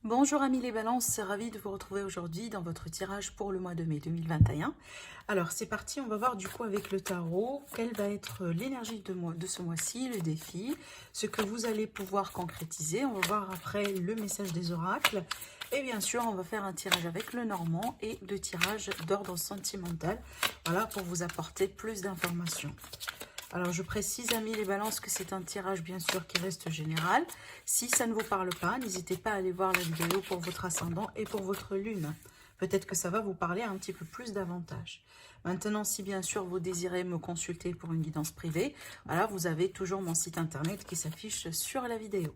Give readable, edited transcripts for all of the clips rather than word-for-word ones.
Bonjour amis les balances, ravi de vous retrouver aujourd'hui dans votre tirage pour le mois de mai 2021. Alors c'est parti, on va voir du coup avec le tarot, quelle va être l'énergie de ce mois-ci, le défi, ce que vous allez pouvoir concrétiser. On va voir après le message des oracles. Et bien sûr, on va faire un tirage avec le normand et deux tirages d'ordre sentimental. Voilà, pour vous apporter plus d'informations. Alors, je précise, amis les balances, que c'est un tirage, bien sûr, qui reste général. Si ça ne vous parle pas, n'hésitez pas à aller voir la vidéo pour votre ascendant et pour votre lune. Peut-être que ça va vous parler un petit peu plus davantage. Maintenant, si bien sûr vous désirez me consulter pour une guidance privée, voilà, vous avez toujours mon site internet qui s'affiche sur la vidéo.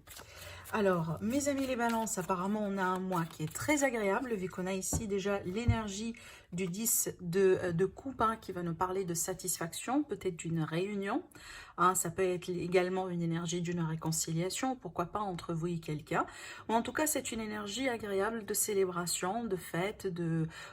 Alors, mes amis les balances, apparemment, on a un mois qui est très agréable, vu qu'on a ici déjà l'énergie du 10 de coupe, hein, qui va nous parler de satisfaction, peut-être d'une réunion. Hein, ça peut être également une énergie d'une réconciliation, pourquoi pas entre vous et quelqu'un. Ou en tout cas, c'est une énergie agréable de célébration, de fête,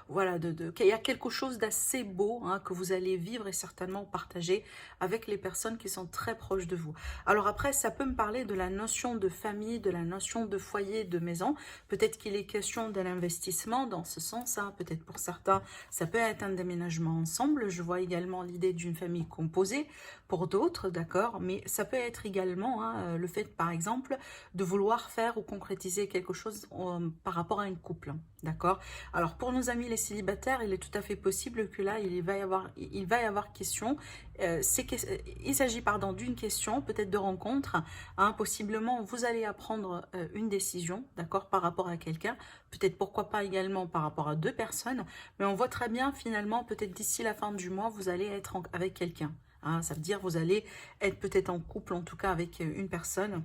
voilà, il y a quelque chose d'assez beau, hein, que vous allez vivre et certainement partager avec les personnes qui sont très proches de vous. Alors après, ça peut me parler de la notion de famille, de la notion de foyer, de maison. Peut-être qu'il est question d'un investissement dans ce sens. Hein. Peut-être pour certains, ça peut être un déménagement ensemble. Je vois également l'idée d'une famille composée pour d'autres, d'accord. Mais ça peut être également hein, le fait, par exemple, de vouloir faire ou concrétiser quelque chose par rapport à une couple, d'accord. Alors pour nos amis les célibataires, il est tout à fait possible que là, il va y avoir question. Il s'agit pardon d'une question, peut-être de rencontre. Hein, possiblement, vous allez apprendre une décision, d'accord, par rapport à quelqu'un. Peut-être pourquoi pas également par rapport à deux personnes. Mais on voit très bien finalement, peut-être d'ici la fin du mois, vous allez être avec quelqu'un. Hein, ça veut dire vous allez être peut-être en couple, en tout cas avec une personne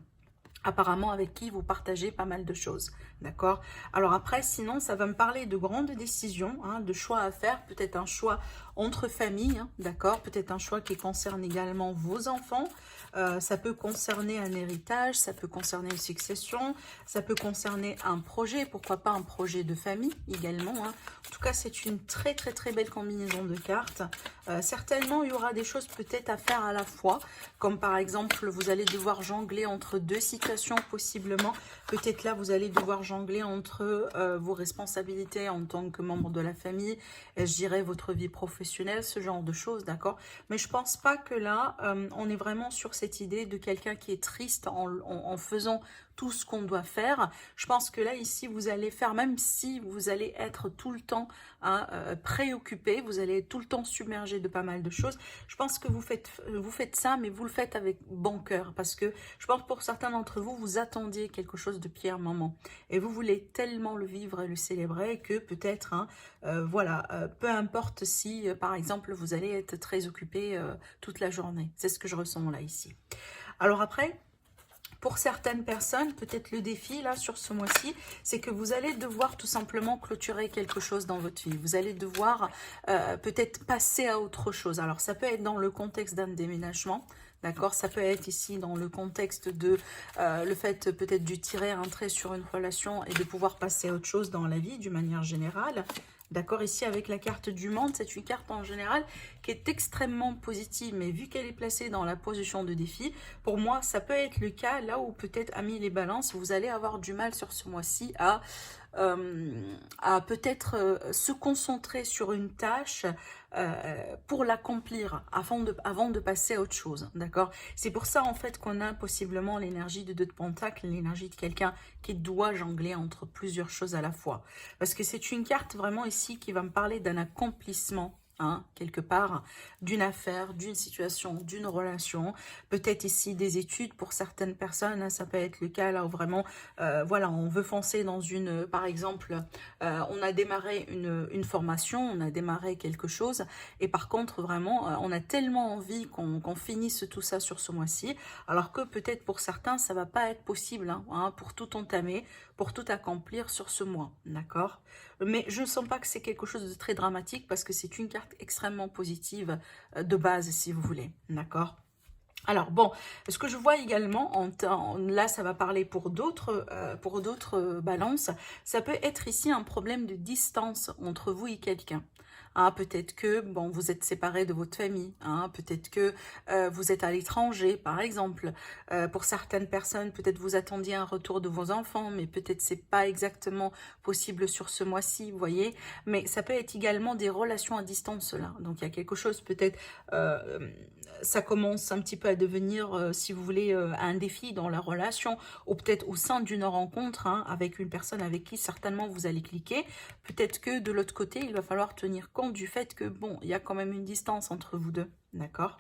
apparemment avec qui vous partagez pas mal de choses, d'accord. Alors après, sinon, ça va me parler de grandes décisions, hein, de choix à faire, peut-être un choix entre familles, hein, d'accord, peut-être un choix qui concerne également vos enfants, ça peut concerner un héritage, ça peut concerner une succession, ça peut concerner un projet, pourquoi pas un projet de famille également, hein. En tout cas, c'est une très très très belle combinaison de cartes. Certainement, il y aura des choses peut-être à faire à la fois, comme par exemple, vous allez devoir jongler entre deux situations possiblement. Peut-être là, vous allez devoir jongler entre vos responsabilités en tant que membre de la famille, et je dirais votre vie professionnelle, ce genre de choses, d'accord. Mais je pense pas que là, on est vraiment sur cette idée de quelqu'un qui est triste en faisant tout ce qu'on doit faire. Je pense que là, ici, vous allez faire, même si vous allez être tout le temps hein, préoccupé, vous allez être tout le temps submergé de pas mal de choses. Je pense que vous faites ça, mais vous le faites avec bon cœur, parce que je pense pour certains d'entre vous, vous attendiez quelque chose depuis un moment, et vous voulez tellement le vivre et le célébrer que peut-être, hein, voilà, peu importe si, par exemple, vous allez être très occupé toute la journée. C'est ce que je ressens là, ici. Alors après, pour certaines personnes, peut-être le défi là sur ce mois-ci, c'est que vous allez devoir tout simplement clôturer quelque chose dans votre vie. Vous allez devoir peut-être passer à autre chose. Alors ça peut être dans le contexte d'un déménagement, d'accord. Ça peut être ici dans le contexte de le fait peut-être de tirer un trait sur une relation et de pouvoir passer à autre chose dans la vie d'une manière générale. D'accord, ici avec la carte du monde, c'est une carte en général qui est extrêmement positive, mais vu qu'elle est placée dans la position de défi, pour moi, ça peut être le cas là où peut-être, amis les balances, vous allez avoir du mal sur ce mois-ci à peut-être se concentrer sur une tâche pour l'accomplir avant de passer à autre chose, d'accord. C'est pour ça en fait qu'on a possiblement l'énergie de 2 de Pentacle, l'énergie de quelqu'un qui doit jongler entre plusieurs choses à la fois, parce que c'est une carte vraiment ici qui va me parler d'un accomplissement. Hein, quelque part, d'une affaire, d'une situation, d'une relation, peut-être ici des études pour certaines personnes, hein, ça peut être le cas là où vraiment, voilà, on veut foncer dans une, par exemple, on a démarré une formation, on a démarré quelque chose, et par contre vraiment, on a tellement envie qu'on finisse tout ça sur ce mois-ci, alors que peut-être pour certains, ça va pas être possible, hein, pour tout entamer, pour tout accomplir sur ce mois, d'accord. Mais je ne sens pas que c'est quelque chose de très dramatique parce que c'est une carte extrêmement positive de base, si vous voulez, d'accord. Alors bon, ce que je vois également, là ça va parler pour d'autres balances, ça peut être ici un problème de distance entre vous et quelqu'un. Hein, peut-être que bon, vous êtes séparés de votre famille. Hein, peut-être que vous êtes à l'étranger, par exemple. Pour certaines personnes, peut-être vous attendiez un retour de vos enfants, mais peut-être c'est pas exactement possible sur ce mois-ci, vous voyez. Mais ça peut être également des relations à distance, là. Donc il y a quelque chose peut-être... ça commence un petit peu à devenir, si vous voulez, un défi dans la relation, ou peut-être au sein d'une rencontre, hein, avec une personne avec qui certainement vous allez cliquer. Peut-être que de l'autre côté, il va falloir tenir compte du fait que, bon, il y a quand même une distance entre vous deux, d'accord?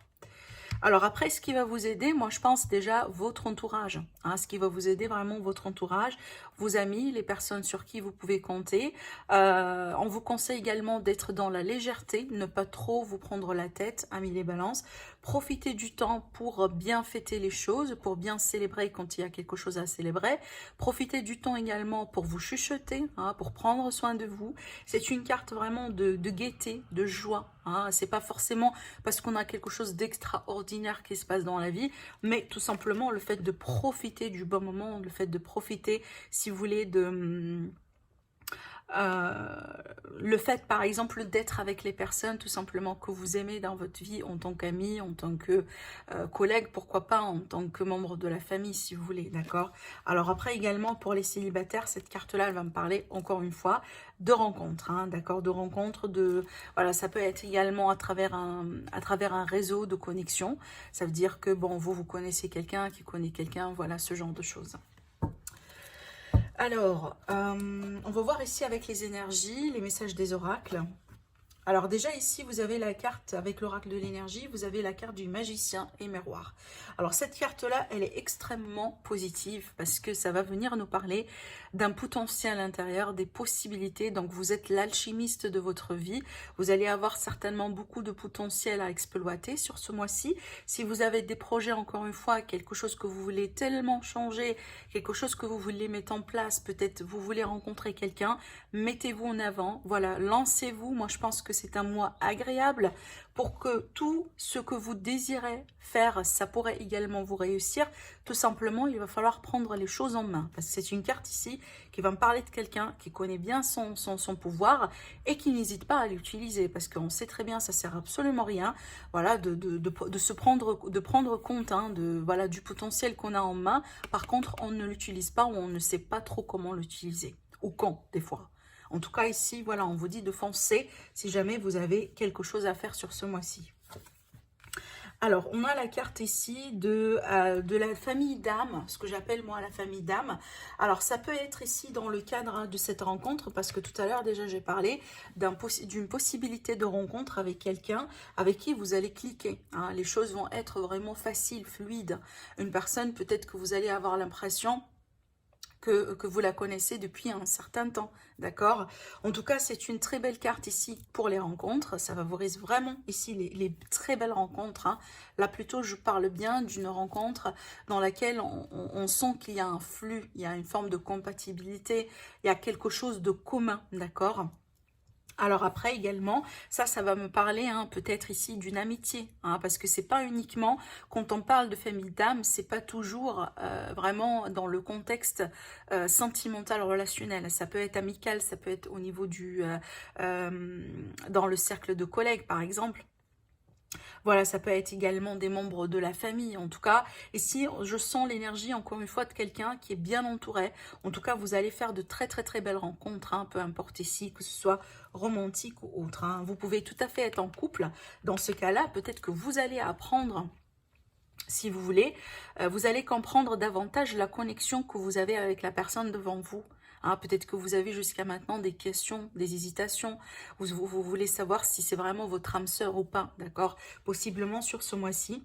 Alors après, ce qui va vous aider, moi je pense déjà votre entourage. Hein, ce qui va vous aider vraiment, votre entourage, vos amis, les personnes sur qui vous pouvez compter. On vous conseille également d'être dans la légèreté, ne pas trop vous prendre la tête, amis les balances. Profitez du temps pour bien fêter les choses, pour bien célébrer quand il y a quelque chose à célébrer. Profitez du temps également pour vous chuchoter, hein, pour prendre soin de vous. C'est une carte vraiment de gaieté, de joie. Hein. C'est pas forcément parce qu'on a quelque chose d'extraordinaire qui se passe dans la vie, mais tout simplement le fait de profiter du bon moment, le fait de profiter, si vous voulez, de... le fait par exemple d'être avec les personnes tout simplement que vous aimez dans votre vie en tant qu'ami, en tant que collègue, pourquoi pas en tant que membre de la famille si vous voulez, d'accord. Alors après également pour les célibataires, cette carte là elle va me parler encore une fois de rencontres, hein, d'accord, de rencontres, de voilà, ça peut être également à travers un réseau de connexion, ça veut dire que bon, vous connaissez quelqu'un qui connaît quelqu'un, voilà, ce genre de choses. Alors, on va voir ici avec les énergies, les messages des oracles. Alors déjà ici, vous avez la carte avec l'oracle de l'énergie, vous avez la carte du magicien et miroir. Alors cette carte-là, elle est extrêmement positive parce que ça va venir nous parler d'un potentiel intérieur, des possibilités. Donc vous êtes l'alchimiste de votre vie. Vous allez avoir certainement beaucoup de potentiel à exploiter sur ce mois-ci. Si vous avez des projets, encore une fois, quelque chose que vous voulez tellement changer, quelque chose que vous voulez mettre en place, peut-être vous voulez rencontrer quelqu'un, mettez-vous en avant. Voilà, lancez-vous. Moi, je pense que c'est un mois agréable pour que tout ce que vous désirez faire, ça pourrait également vous réussir. Tout simplement, il va falloir prendre les choses en main. Parce que c'est une carte ici qui va me parler de quelqu'un qui connaît bien son pouvoir et qui n'hésite pas à l'utiliser. Parce qu'on sait très bien, ça sert absolument rien. Voilà, de prendre compte, hein, voilà, du potentiel qu'on a en main. Par contre, on ne l'utilise pas ou on ne sait pas trop comment l'utiliser. Ou quand, des fois. En tout cas, ici, voilà, on vous dit de foncer si jamais vous avez quelque chose à faire sur ce mois-ci. Alors, on a la carte ici de la famille d'âme, ce que j'appelle moi la famille d'âme. Alors, ça peut être ici dans le cadre de cette rencontre, parce que tout à l'heure déjà j'ai parlé d'une possibilité de rencontre avec quelqu'un avec qui vous allez cliquer. Hein. Les choses vont être vraiment faciles, fluides. Une personne, peut-être que vous allez avoir l'impression que vous la connaissez depuis un certain temps, d'accord? En tout cas, c'est une très belle carte ici pour les rencontres. Ça favorise vraiment ici les très belles rencontres. Hein. Là, plutôt, je parle bien d'une rencontre dans laquelle on sent qu'il y a un flux, il y a une forme de compatibilité, il y a quelque chose de commun, d'accord? Alors après également, ça va me parler hein, peut-être ici d'une amitié, hein, parce que c'est pas uniquement, quand on parle de famille d'âme, c'est pas toujours vraiment dans le contexte sentimental, relationnel. Ça peut être amical, ça peut être au niveau dans le cercle de collègues par exemple. Voilà, ça peut être également des membres de la famille, en tout cas. Ici, je sens l'énergie, encore une fois, de quelqu'un qui est bien entouré. En tout cas, vous allez faire de très, très, très belles rencontres, hein, peu importe ici, que ce soit romantique ou autre. Hein. Vous pouvez tout à fait être en couple. Dans ce cas-là, peut-être que vous allez apprendre... Si vous voulez, vous allez comprendre davantage la connexion que vous avez avec la personne devant vous. Hein, peut-être que vous avez jusqu'à maintenant des questions, des hésitations. Vous voulez savoir si c'est vraiment votre âme sœur ou pas, d'accord? Possiblement sur ce mois-ci,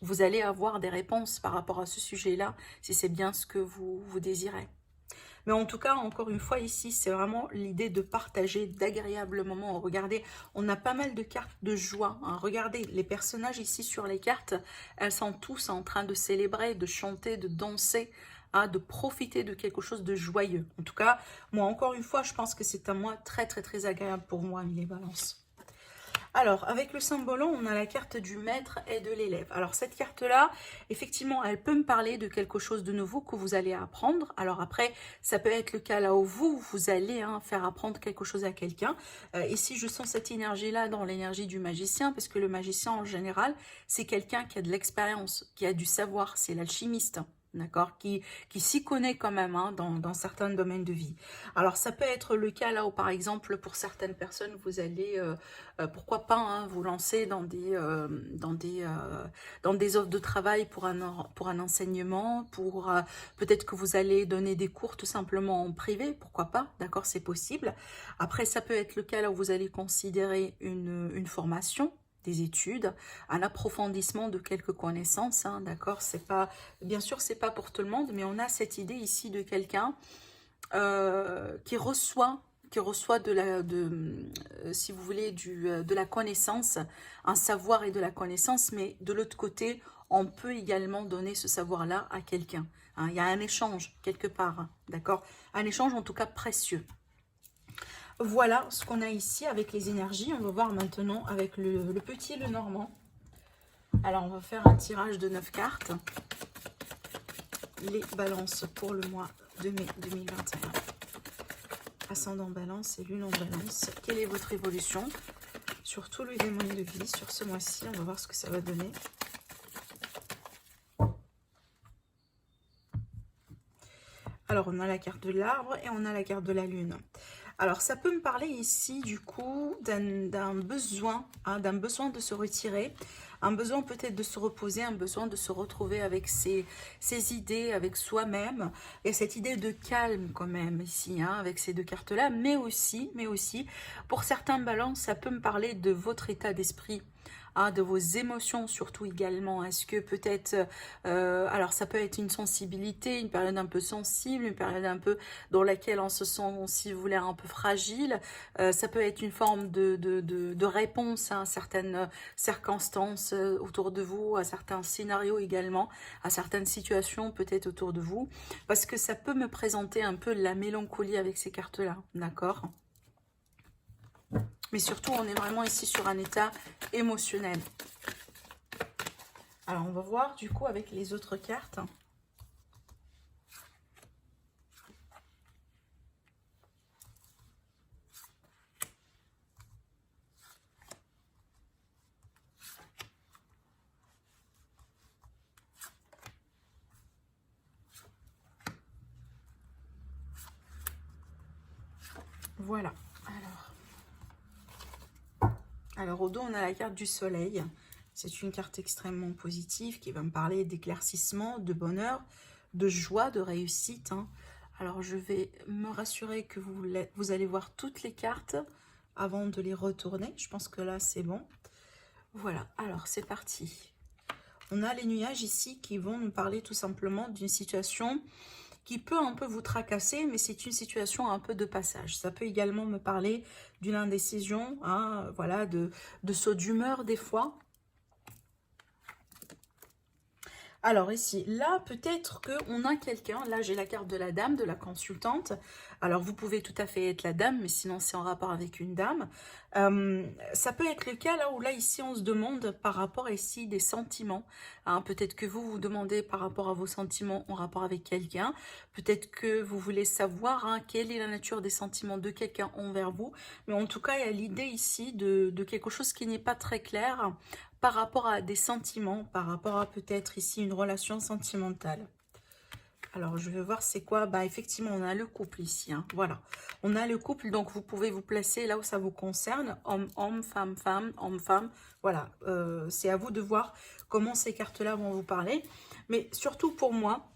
vous allez avoir des réponses par rapport à ce sujet-là, si c'est bien ce que vous désirez. Mais en tout cas, encore une fois, ici, c'est vraiment l'idée de partager d'agréables moments. Regardez, on a pas mal de cartes de joie. Hein. Regardez, les personnages ici sur les cartes, elles sont tous en train de célébrer, de chanter, de danser, hein, de profiter de quelque chose de joyeux. En tout cas, moi, encore une fois, je pense que c'est un mois très, très, très agréable pour moi, les balances. Alors, avec le symbole, on a la carte du maître et de l'élève. Alors, cette carte-là, effectivement, elle peut me parler de quelque chose de nouveau que vous allez apprendre. Alors après, ça peut être le cas là où vous allez faire apprendre quelque chose à quelqu'un. Ici, je sens cette énergie-là dans l'énergie du magicien, parce que le magicien, en général, c'est quelqu'un qui a de l'expérience, qui a du savoir, c'est l'alchimiste. D'accord, qui s'y connaît quand même dans certains domaines de vie. Alors ça peut être le cas là où par exemple pour certaines personnes vous allez pourquoi pas vous lancer dans des offres de travail pour un enseignement, pour peut-être que vous allez donner des cours tout simplement en privé, pourquoi pas, d'accord, c'est possible. Après ça peut être le cas là où vous allez considérer une formation, des études, un approfondissement de quelques connaissances, d'accord, c'est pas, bien sûr c'est pas pour tout le monde, mais on a cette idée ici de quelqu'un qui reçoit si vous voulez, de la connaissance, un savoir et de la connaissance, mais de l'autre côté, on peut également donner ce savoir-là à quelqu'un. Il y a un échange quelque part, d'accord, un échange en tout cas précieux. Voilà ce qu'on a ici avec les énergies. On va voir maintenant avec le petit, le normand. Alors, on va faire un tirage de 9 cartes. Les balances pour le mois de mai 2021. Ascendant balance et lune en balance. Quelle est votre évolution sur tout le démon de vie sur ce mois-ci? On va voir ce que ça va donner. Alors, on a la carte de l'arbre et on a la carte de la lune. Alors, ça peut me parler ici, du coup, d'un besoin, d'un besoin de se retirer, un besoin peut-être de se reposer, un besoin de se retrouver avec ses idées, avec soi-même. Et cette idée de calme quand même ici, avec ces deux cartes-là, mais aussi, pour certains balances, ça peut me parler de votre état d'esprit. De vos émotions surtout également. Est-ce que peut-être, alors ça peut être une sensibilité, une période un peu sensible, une période un peu dans laquelle on se sent, si vous voulez, un peu fragile. Ça peut être une forme de réponse à certaines circonstances autour de vous, à certains scénarios également, à certaines situations peut-être autour de vous, parce que ça peut me présenter un peu la mélancolie avec ces cartes-là, d'accord ? Mais surtout, on est vraiment ici sur un état émotionnel. Alors, on va voir du coup avec les autres cartes. Voilà. Alors, au dos, on a la carte du soleil. C'est une carte extrêmement positive qui va me parler d'éclaircissement, de bonheur, de joie, de réussite. Alors, je vais me rassurer que vous allez voir toutes les cartes avant de les retourner. Je pense que là, c'est bon. Voilà, alors c'est parti. On a les nuages ici qui vont nous parler tout simplement d'une situation qui peut un peu vous tracasser, mais c'est une situation un peu de passage. Ça peut également me parler d'une indécision, voilà, de saut d'humeur des fois. Alors ici, là, peut-être qu'on a quelqu'un, là j'ai la carte de la dame, de la consultante. Alors vous pouvez tout à fait être la dame, mais sinon c'est en rapport avec une dame. Ça peut être le cas là où là ici on se demande par rapport ici des sentiments. Peut-être que vous vous demandez par rapport à vos sentiments en rapport avec quelqu'un. Peut-être que vous voulez savoir quelle est la nature des sentiments de quelqu'un envers vous. Mais en tout cas, il y a l'idée ici de quelque chose qui n'est pas très clair par rapport à des sentiments, par rapport à peut-être ici une relation sentimentale. Alors, je vais voir c'est quoi. Bah, effectivement, on a le couple ici. Voilà. On a le couple, donc vous pouvez vous placer là où ça vous concerne. Homme, femme, femme, homme, femme. Voilà. C'est à vous de voir comment ces cartes-là vont vous parler. Mais surtout pour moi,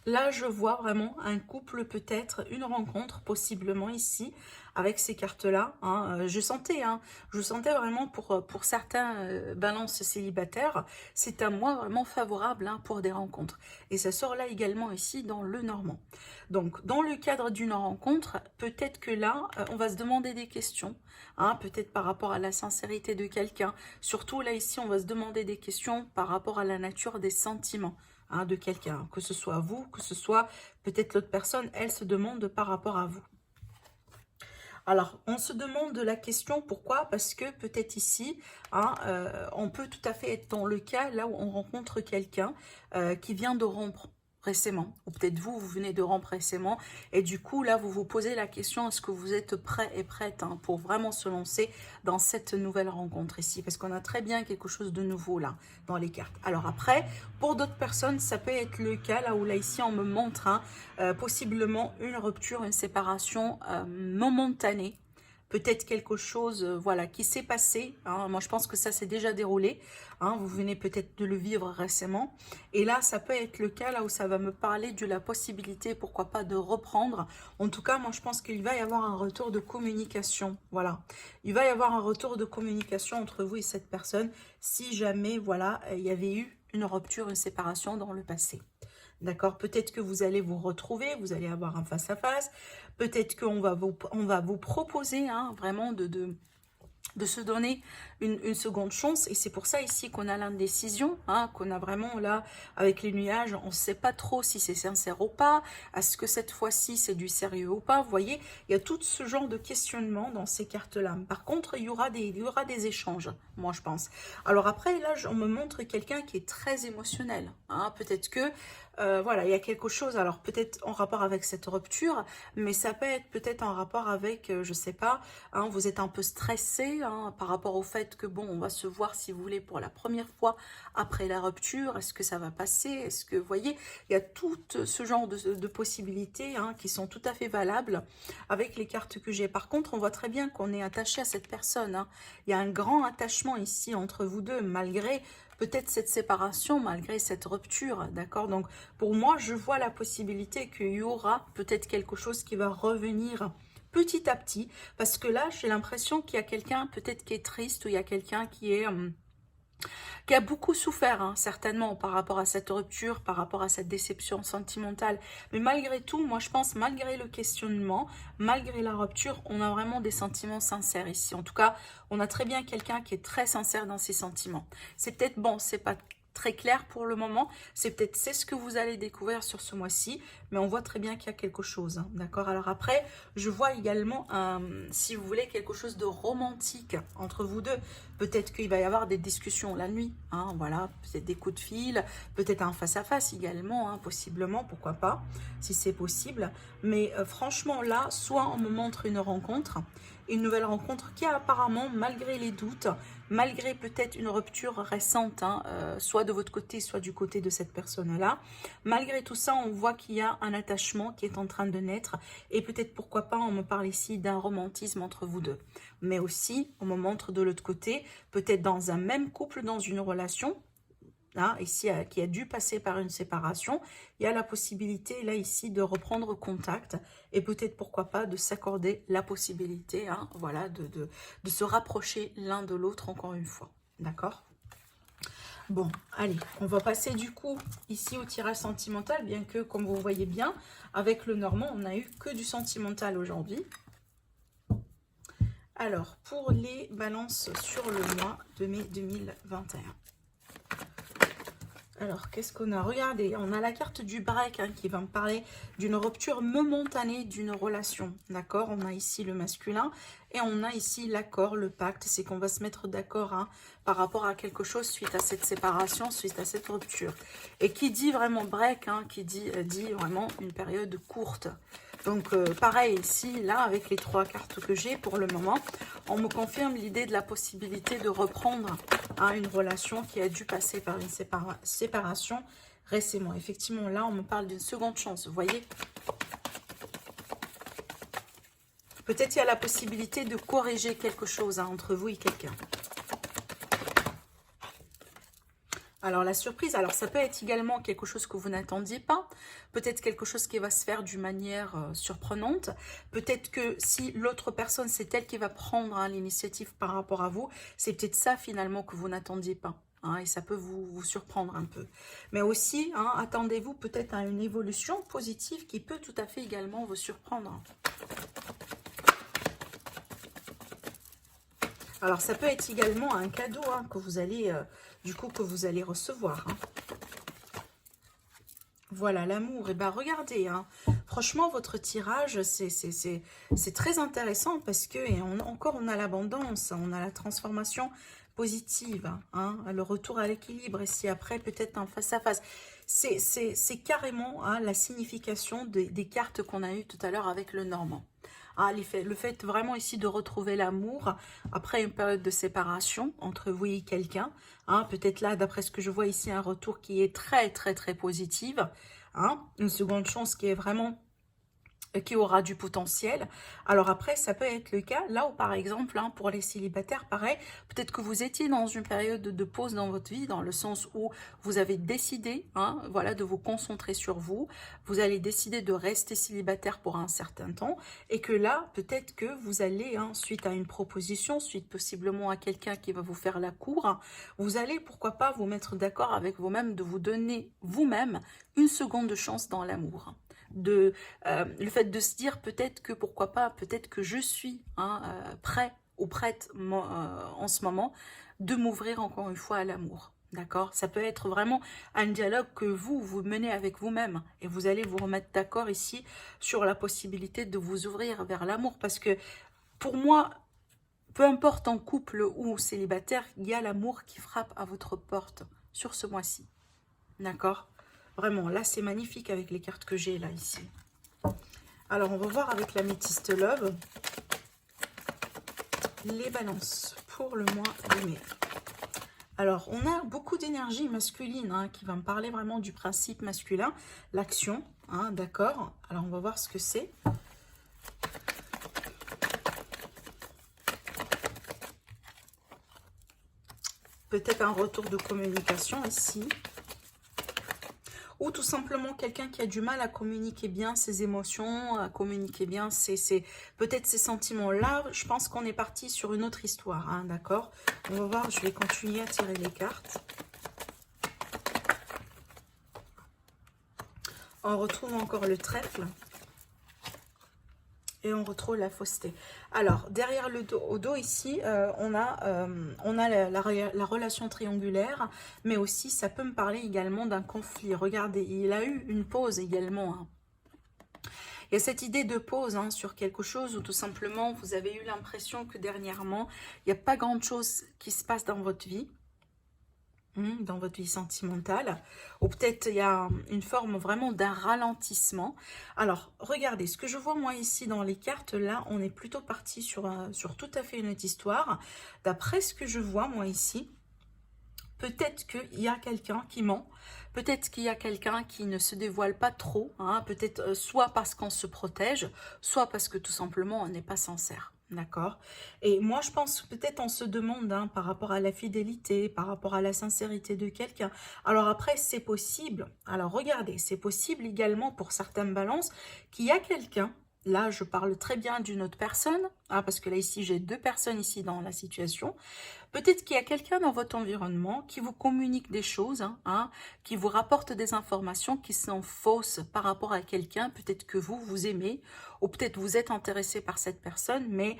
là, je vois vraiment un couple, peut-être une rencontre, possiblement ici, avec ces cartes-là. Je sentais vraiment pour certains balances célibataires, c'est un mois vraiment favorable pour des rencontres. Et ça sort là également ici dans le normand. Donc, dans le cadre d'une rencontre, peut-être que là, on va se demander des questions, peut-être par rapport à la sincérité de quelqu'un. Surtout là, ici, on va se demander des questions par rapport à la nature des sentiments. De quelqu'un, que ce soit vous, que ce soit peut-être l'autre personne, elle se demande par rapport à vous. Alors, on se demande de la question, pourquoi? Parce que peut-être ici, hein, on peut tout à fait être dans le cas là où on rencontre quelqu'un qui vient de rompre récemment, ou peut-être vous venez de rompre récemment, et du coup là vous vous posez la question, est-ce que vous êtes prêt et prête, hein, pour vraiment se lancer dans cette nouvelle rencontre ici, parce qu'on a très bien quelque chose de nouveau là dans les cartes. Alors après, pour d'autres personnes, ça peut être le cas là où là ici on me montre, hein, possiblement une rupture, une séparation momentanée, peut-être quelque chose, voilà, qui s'est passé, hein. Moi je pense que ça s'est déjà déroulé, hein, vous venez peut-être de le vivre récemment, et là ça peut être le cas là où ça va me parler de la possibilité, pourquoi pas, de reprendre. En tout cas, moi je pense qu'il va y avoir un retour de communication, voilà, il va y avoir un retour de communication entre vous et cette personne, si jamais, voilà, il y avait eu une rupture, une séparation dans le passé. D'accord, peut-être que vous allez vous retrouver, vous allez avoir un face-à-face, peut-être qu'on va vous proposer, hein, vraiment de se donner une seconde chance, et c'est pour ça ici qu'on a l'indécision, hein, qu'on a vraiment là, avec les nuages, on ne sait pas trop si c'est sincère ou pas, est-ce que cette fois-ci c'est du sérieux ou pas, vous voyez, il y a tout ce genre de questionnement dans ces cartes-là. Par contre, il y aura des échanges, moi je pense. Alors après, là, on me montre quelqu'un qui est très émotionnel, hein, peut-être que voilà, il y a quelque chose, alors peut-être en rapport avec cette rupture, mais ça peut être peut-être en rapport avec, je sais pas, hein, vous êtes un peu stressé, hein, par rapport au fait que, bon, on va se voir, si vous voulez, pour la première fois après la rupture, est-ce que ça va passer, est-ce que, vous voyez, il y a tout ce genre de possibilités, hein, qui sont tout à fait valables avec les cartes que j'ai. Par contre, on voit très bien qu'on est attaché à cette personne, hein. Il y a un grand attachement ici entre vous deux, malgré peut-être cette séparation, malgré cette rupture, d'accord? Donc, pour moi, je vois la possibilité qu'il y aura peut-être quelque chose qui va revenir petit à petit, parce que là, j'ai l'impression qu'il y a quelqu'un peut-être qui est triste, ou il y a quelqu'un qui a beaucoup souffert, hein, certainement, par rapport à cette rupture, par rapport à cette déception sentimentale. Mais malgré tout, moi je pense, malgré le questionnement, malgré la rupture, on a vraiment des sentiments sincères ici. En tout cas, on a très bien quelqu'un qui est très sincère dans ses sentiments. C'est peut-être, bon, c'est pas très clair pour le moment, c'est ce que vous allez découvrir sur ce mois-ci, mais on voit très bien qu'il y a quelque chose, hein, d'accord? Alors après, je vois également, si vous voulez, quelque chose de romantique entre vous deux. Peut-être qu'il va y avoir des discussions la nuit, hein, voilà, peut-être des coups de fil, peut-être un face-à-face également, hein, possiblement, pourquoi pas, si c'est possible. Mais franchement, là, soit on me montre une nouvelle rencontre qui a apparemment, malgré les doutes, malgré peut-être une rupture récente, hein, soit de votre côté, soit du côté de cette personne-là, malgré tout ça, on voit qu'il y a un attachement qui est en train de naître, et peut-être, pourquoi pas, on me parle ici d'un romantisme entre vous deux. Mais aussi, on me montre de l'autre côté, peut-être dans un même couple, dans une relation, hein, ici, qui a dû passer par une séparation, il y a la possibilité, là, ici, de reprendre contact, et peut-être, pourquoi pas, de s'accorder la possibilité, hein, voilà, de se rapprocher l'un de l'autre encore une fois, d'accord? Bon, allez, on va passer du coup ici au tirage sentimental, bien que, comme vous voyez bien, avec le normand, on n'a eu que du sentimental aujourd'hui. Alors, pour les balances sur le mois de mai 2021. Alors, qu'est-ce qu'on a? Regardez, on a la carte du break, hein, qui va me parler d'une rupture momentanée d'une relation. D'accord? On a ici le masculin et on a ici l'accord, le pacte. C'est qu'on va se mettre d'accord, hein, par rapport à quelque chose suite à cette séparation, suite à cette rupture. Et qui dit vraiment break, hein, qui dit vraiment une période courte. Donc, pareil ici, là, avec les trois cartes que j'ai pour le moment, on me confirme l'idée de la possibilité de reprendre, hein, une relation qui a dû passer par une séparation récemment. Effectivement, là, on me parle d'une seconde chance, vous voyez. Peut-être il y a la possibilité de corriger quelque chose, hein, entre vous et quelqu'un. Alors, la surprise, alors ça peut être également quelque chose que vous n'attendiez pas. Peut-être quelque chose qui va se faire d'une manière surprenante. Peut-être que si l'autre personne, c'est elle qui va prendre, hein, l'initiative par rapport à vous, c'est peut-être ça finalement que vous n'attendiez pas. Hein, et ça peut vous surprendre un peu. Mais aussi, hein, attendez-vous peut-être à une évolution positive qui peut tout à fait également vous surprendre. Alors, ça peut être également un cadeau, hein, que vous allez, que vous allez recevoir. Hein. Voilà, l'amour. Et bien, regardez, hein, franchement, votre tirage, c'est très intéressant parce que, et encore, on a l'abondance, on a la transformation positive, hein, le retour à l'équilibre, ici, après, peut-être un face-à-face. C'est carrément hein, la signification des cartes qu'on a eues tout à l'heure avec le Normand. Ah, le fait vraiment ici de retrouver l'amour après une période de séparation entre vous et quelqu'un. Hein, peut-être là, d'après ce que je vois ici, un retour qui est très, très, très positive. Hein, une seconde chance qui est vraiment qui aura du potentiel. Alors après, ça peut être le cas, là où par exemple, hein, pour les célibataires, pareil, peut-être que vous étiez dans une période de pause dans votre vie, dans le sens où vous avez décidé, hein, voilà, de vous concentrer sur vous, vous allez décider de rester célibataire pour un certain temps, et que là, peut-être que vous allez, hein, suite à une proposition, suite possiblement à quelqu'un qui va vous faire la cour, hein, vous allez, pourquoi pas, vous mettre d'accord avec vous-même, de vous donner vous-même une seconde chance dans l'amour. Le fait de se dire peut-être que, pourquoi pas, peut-être que je suis hein, prêt ou prête en ce moment de m'ouvrir encore une fois à l'amour. D'accord? Ça peut être vraiment un dialogue que vous menez avec vous-même et vous allez vous remettre d'accord ici sur la possibilité de vous ouvrir vers l'amour parce que pour moi, peu importe en couple ou célibataire, il y a l'amour qui frappe à votre porte sur ce mois-ci. D'accord? Vraiment, là, c'est magnifique avec les cartes que j'ai là, ici. Alors, on va voir avec l'améthyste Love les balances pour le mois de mai. Alors, on a beaucoup d'énergie masculine hein, qui va me parler vraiment du principe masculin, l'action, hein, d'accord? Alors, on va voir ce que c'est. Peut-être un retour de communication ici. Ou tout simplement quelqu'un qui a du mal à communiquer bien ses émotions, à communiquer bien peut-être ses sentiments. Là, je pense qu'on est parti sur une autre histoire, hein, d'accord? On va voir, je vais continuer à tirer les cartes. On retrouve encore le trèfle. Et on retrouve la fausseté. Alors, derrière le dos, au dos ici, on a la relation triangulaire, mais aussi, ça peut me parler également d'un conflit. Regardez, il a eu une pause également. Hein. Il y a cette idée de pause hein, sur quelque chose où tout simplement, vous avez eu l'impression que dernièrement, il n'y a pas grand-chose qui se passe dans votre vie. Dans votre vie sentimentale, ou peut-être il y a une forme vraiment d'un ralentissement. Alors, regardez, ce que je vois moi ici dans les cartes, là, on est plutôt parti sur tout à fait une autre histoire. D'après ce que je vois moi ici, peut-être qu'il y a quelqu'un qui ment, peut-être qu'il y a quelqu'un qui ne se dévoile pas trop, hein, peut-être soit parce qu'on se protège, soit parce que tout simplement on n'est pas sincère. D'accord. Et moi, je pense peut-être on se demande hein, par rapport à la fidélité, par rapport à la sincérité de quelqu'un. Alors après, c'est possible. Alors regardez, c'est possible également pour certaines balances qu'il y a quelqu'un. Là, je parle très bien d'une autre personne, hein, parce que là, ici, j'ai deux personnes ici dans la situation. Peut-être qu'il y a quelqu'un dans votre environnement qui vous communique des choses, hein, qui vous rapporte des informations qui sont fausses par rapport à quelqu'un. Peut-être que vous aimez, ou peut-être vous êtes intéressé par cette personne, mais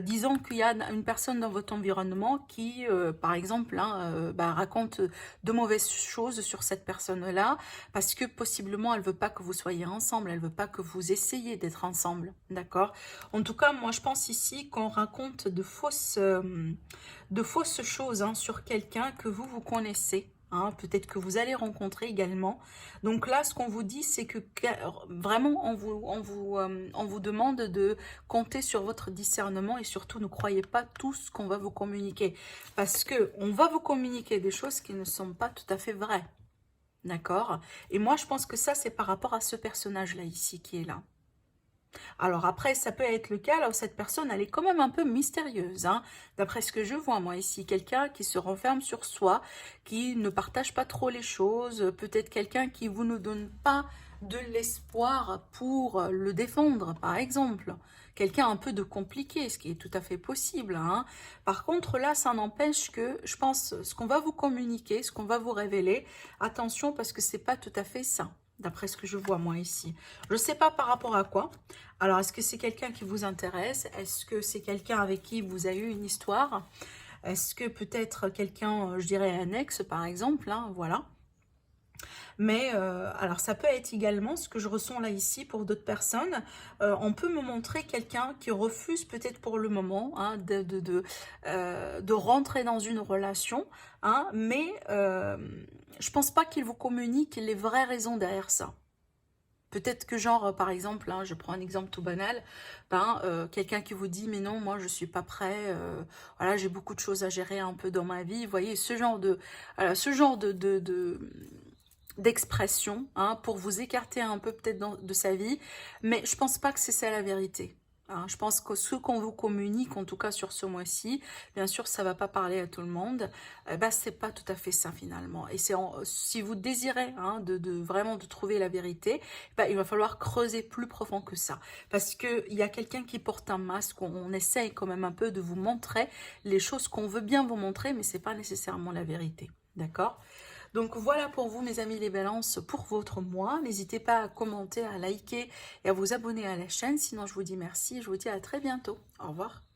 disons qu'il y a une personne dans votre environnement qui, par exemple, hein, raconte de mauvaises choses sur cette personne-là, parce que possiblement, elle ne veut pas que vous soyez ensemble, elle ne veut pas que vous essayiez d'être ensemble, d'accord? En tout cas, moi, je pense ici qu'on raconte de fausses choses hein, sur quelqu'un que vous connaissez. Hein, peut-être que vous allez rencontrer également. Donc là, ce qu'on vous dit, c'est que vraiment, on vous demande de compter sur votre discernement et surtout, ne croyez pas tout ce qu'on va vous communiquer. Parce qu'on va vous communiquer des choses qui ne sont pas tout à fait vraies. D'accord? Et moi, je pense que ça, c'est par rapport à ce personnage-là ici qui est là. Alors après, ça peut être le cas là où cette personne, elle est quand même un peu mystérieuse. Hein, d'après ce que je vois moi ici, quelqu'un qui se renferme sur soi, qui ne partage pas trop les choses, peut-être quelqu'un qui vous ne donne pas de l'espoir pour le défendre, par exemple. Quelqu'un un peu de compliqué, ce qui est tout à fait possible. Hein. Par contre, là, ça n'empêche que, je pense, ce qu'on va vous communiquer, ce qu'on va vous révéler, attention parce que c'est pas tout à fait ça. D'après ce que je vois moi ici. Je ne sais pas par rapport à quoi. Alors, est-ce que c'est quelqu'un qui vous intéresse? Est-ce que c'est quelqu'un avec qui vous avez eu une histoire? Est-ce que peut-être quelqu'un, je dirais un ex par exemple, hein, voilà. Mais alors ça peut être également ce que je ressens là ici pour d'autres personnes. On peut me montrer quelqu'un qui refuse peut-être pour le moment, hein, de rentrer dans une relation, hein, mais je pense pas qu'il vous communique les vraies raisons derrière ça. Peut-être que genre, par exemple, hein, je prends un exemple tout banal, ben, quelqu'un qui vous dit, mais non, moi je suis pas prêt, voilà, j'ai beaucoup de choses à gérer un peu dans ma vie, vous voyez, ce genre d'expression, hein, pour vous écarter un peu peut-être de sa vie, mais je pense pas que c'est ça la vérité. Hein. Je pense que ce qu'on vous communique, en tout cas sur ce mois-ci, bien sûr ça va pas parler à tout le monde, bah, c'est pas tout à fait ça finalement. Et si vous désirez, hein, vraiment de trouver la vérité, bah, il va falloir creuser plus profond que ça. Parce qu'il y a quelqu'un qui porte un masque, on essaye quand même un peu de vous montrer les choses qu'on veut bien vous montrer, mais c'est pas nécessairement la vérité. D'accord? Donc voilà pour vous mes amis les balances pour votre mois. N'hésitez pas à commenter, à liker et à vous abonner à la chaîne. Sinon je vous dis merci et je vous dis à très bientôt. Au revoir.